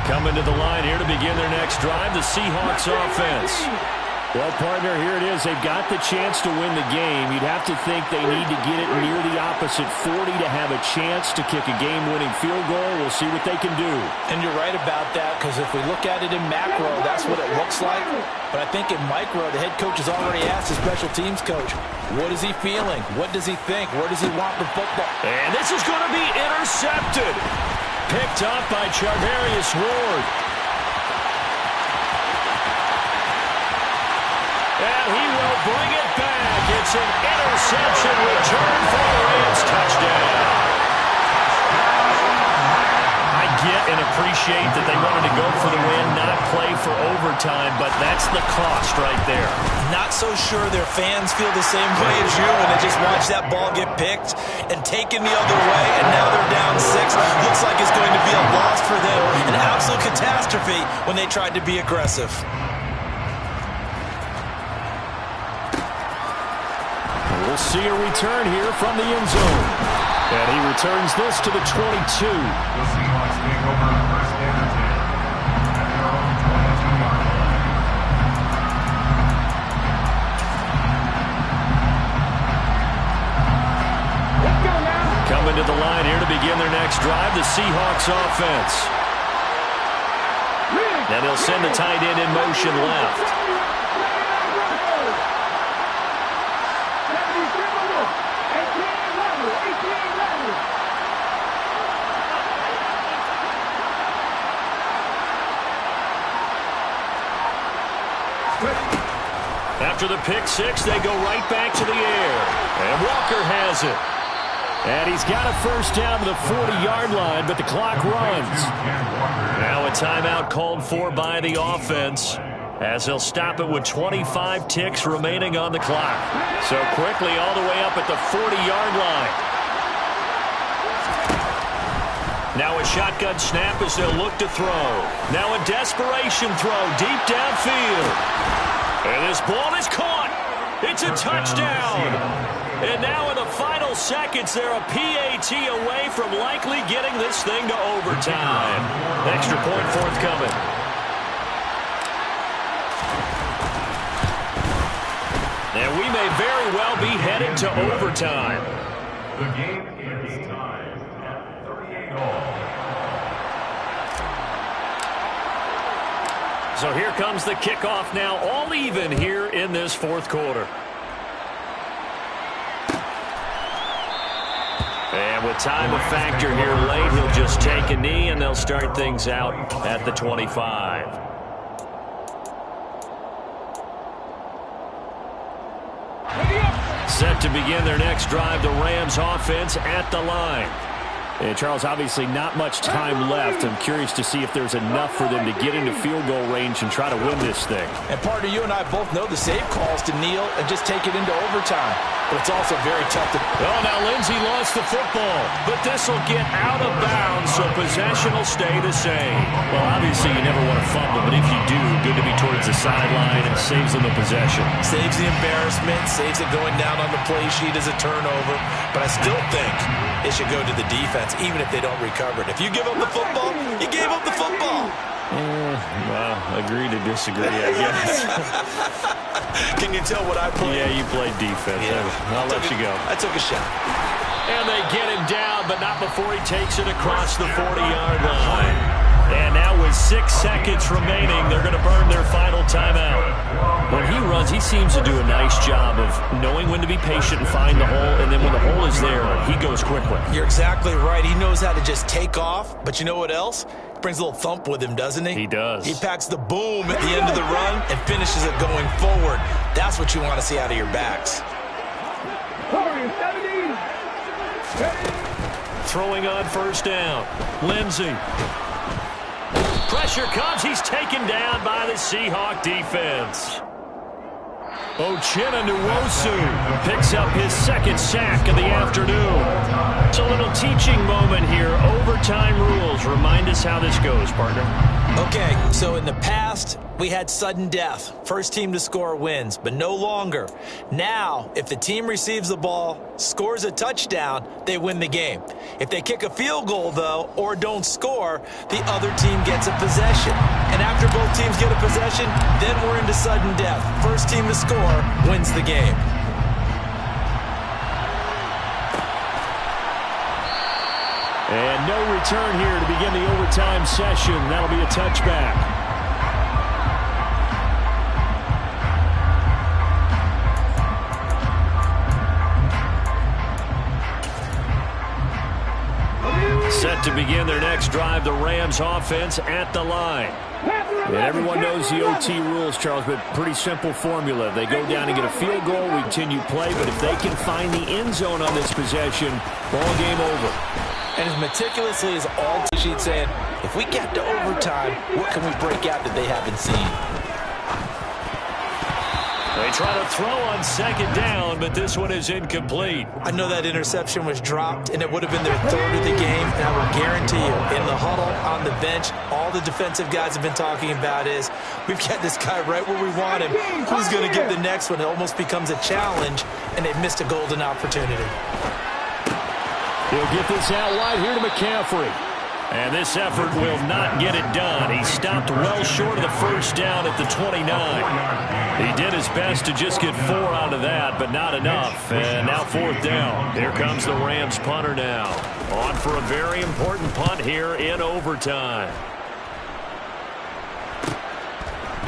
Coming to the line here to begin their next drive, the Seahawks offense. Well, partner, here it is. They've got the chance to win the game. You'd have to think they need to get it near the opposite 40 to have a chance to kick a game-winning field goal. We'll see what they can do. And you're right about that, because if we look at it in macro, that's what it looks like. But I think in micro, the head coach has already asked his special teams coach, what is he feeling? What does he think? Where does he want the football? And this is going to be intercepted. Picked up by Charvarius Ward. And he will bring it back. It's an interception return for the Rams touchdown. I get and appreciate that they wanted to go for the win, not play for overtime, but that's the cost right there. Not so sure their fans feel the same way as you when they just watch that ball get picked and taken the other way, and now they're down 6. Looks like it's going to be a loss for them, an absolute catastrophe when they tried to be aggressive. we'll see a return here from the end zone. And he returns this to the 22. The Seahawks take over first and 10 at their own 22-yard line. Let's go now. Coming to the line here to begin their next drive, the Seahawks offense. And they'll send the tight end in motion left. After the pick six, they go right back to the air. And Walker has it. And he's got a first down to the 40-yard line, but the clock runs. Now a timeout called for by the offense, as they'll stop it with 25 ticks remaining on the clock. So quickly all the way up at the 40-yard line. Now a shotgun snap as they'll look to throw. Now a desperation throw deep downfield. And this ball is caught. It's a touchdown. And now in the final seconds, they're a PAT away from likely getting this thing to overtime. Extra point forthcoming. And we may very well be headed to overtime. The game is tied at 38-all. So here comes the kickoff now, all even here in this fourth quarter. And with time a factor here late, he'll just take a knee, and they'll start things out at the 25. Set to begin their next drive, the Rams offense at the line. And Charles, obviously not much time left. I'm curious to see if there's enough for them to get into field goal range and try to win this thing. And partner, you and I both know the save calls to kneel and just take it into overtime. But it's also very tough to... Oh, now Lindsey lost the football, but this will get out of bounds, so possession will stay the same. Well, obviously you never want to fumble, but if you do, good to be towards the sideline and saves them the possession. Saves the embarrassment, saves it going down on the play sheet as a turnover. But I still think it should go to the defense, even if they don't recover it. If you give up the football, you gave up the football. Well, agree to disagree, I guess. Can you tell what I played? Yeah, you played defense. Yeah. I'll let you go. I took a shot. And they get him down, but not before he takes it across the 40-yard line. And now with 6 seconds remaining, they're going to burn their final timeout. When he runs, he seems to do a nice job of knowing when to be patient and find the hole, and then when the hole is there, he goes quickly. You're exactly right. He knows how to just take off, but you know what else? Brings a little thump with him, doesn't he? He does. He packs the boom at the end of the run and finishes it going forward. That's what you want to see out of your backs. Throwing on first down. Lindsey. Pressure comes. He's taken down by the Seahawk defense. Uchenna Nwosu picks up his second sack of the afternoon. It's a little teaching moment here. Overtime rules. Remind us how this goes, partner. Okay, so in the past, we had sudden death. First team to score wins, but no longer. Now, if the team receives the ball, scores a touchdown, they win the game. If they kick a field goal, though, or don't score, the other team gets a possession. And after both teams get a possession, then we're into sudden death. First team to score wins the game. And no return here to begin the overtime session. That'll be a touchback. Set to begin their next drive, the Rams offense at the line. And everyone knows the OT rules, Charles, but pretty simple formula. They go down and get a field goal, we continue play, but if they can find the end zone on this possession, ball game over. And as meticulously as all sheets saying, if we get to overtime, what can we break out that they haven't seen? They try to throw on second down, but this one is incomplete. I know that interception was dropped, and it would have been their third of the game, and I will guarantee you, in the huddle, on the bench, all the defensive guys have been talking about is, we've got this guy right where we want him. Who's going to get the next one? It almost becomes a challenge, and they've missed a golden opportunity. He'll get this out wide here to McCaffrey. And this effort will not get it done. He stopped well short of the first down at the 29. He did his best to just get 4 out of that, but not enough. And now 4th down. Here comes the Rams punter now. On for a very important punt here in overtime.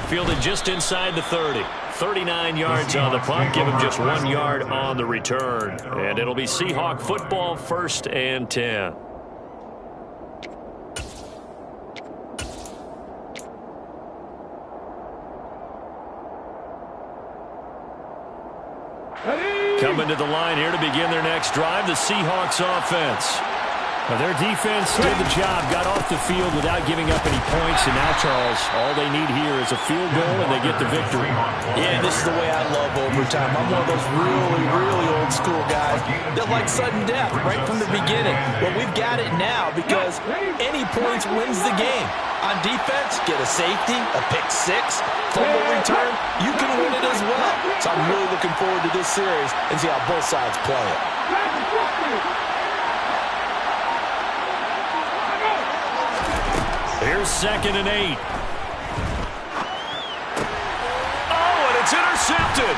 Fielded just inside the 30. 39 yards on the punt. Give him just 1 yard on the return. And it'll be Seahawk football, 1st and 10. Coming to the line here to begin their next drive, the Seahawks offense. Well, their defense did the job, got off the field without giving up any points, and now, Charles, all they need here is a field goal, and they get the victory. Yeah, this is the way I love overtime. I'm one of those really, really old school guys that like sudden death right from the beginning. Well, we've got it now because any points wins the game. On defense, get a safety, a pick-6, fumble return, you can win it as well. So I'm really looking forward to this series and see how both sides play it. Here's 2nd and 8. Oh, and it's intercepted.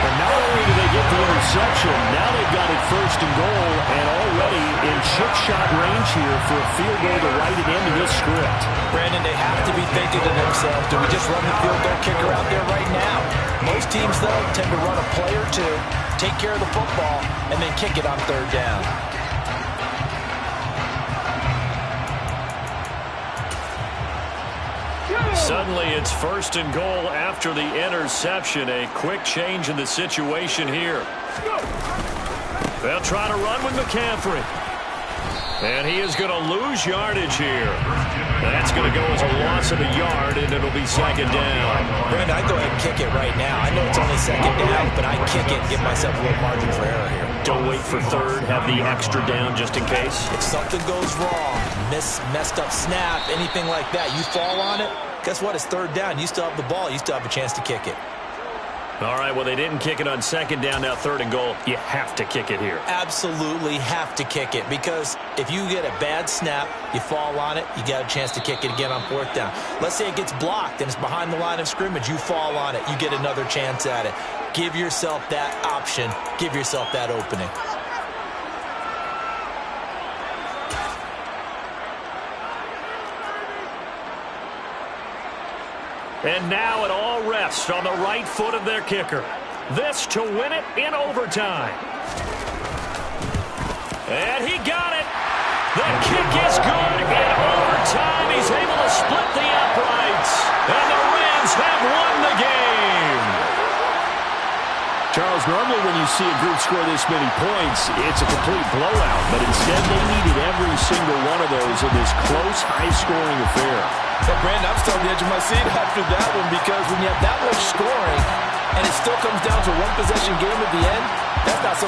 And not only do they get the interception, now they've got it 1st and goal, and already in chip shot range here for a field goal to write it into this script. Brandon, they have to be thinking to themselves, do we just run the field goal kicker out there right now? Most teams, though, tend to run a play or two, take care of the football, and then kick it on 3rd down. Suddenly it's 1st and goal after the interception. A quick change in the situation here. They'll try to run with McCaffrey. And he is going to lose yardage here. That's going to go as a loss of a yard, and it'll be 2nd down. Brandon, I'd go ahead and kick it right now. I know it's only 2nd down, but I kick it and give myself a little margin for error here. Don't wait for 3rd. Have the extra down just in case. If something goes wrong, messed up snap, anything like that, you fall on it, guess what? It's 3rd down. You still have the ball. You still have a chance to kick it. All right, well, they didn't kick it on 2nd down, now 3rd and goal. You have to kick it here. Absolutely have to kick it because if you get a bad snap, you fall on it, you got a chance to kick it again on 4th down. Let's say it gets blocked and it's behind the line of scrimmage. You fall on it, you get another chance at it. Give yourself that option. Give yourself that opening. And now it all rests on the right foot of their kicker. This to win it in overtime. And he got it. The kick is good in overtime. He's able to split the uprights. And the Rams have won the game. Charles, normally when you see a group score this many points, it's a complete blowout. But instead, they needed every single one of those in this close, high-scoring affair. But, Brandon, I'm still on the edge of my seat after that one because when you have that much scoring and it still comes down to one possession game at the end, that's not so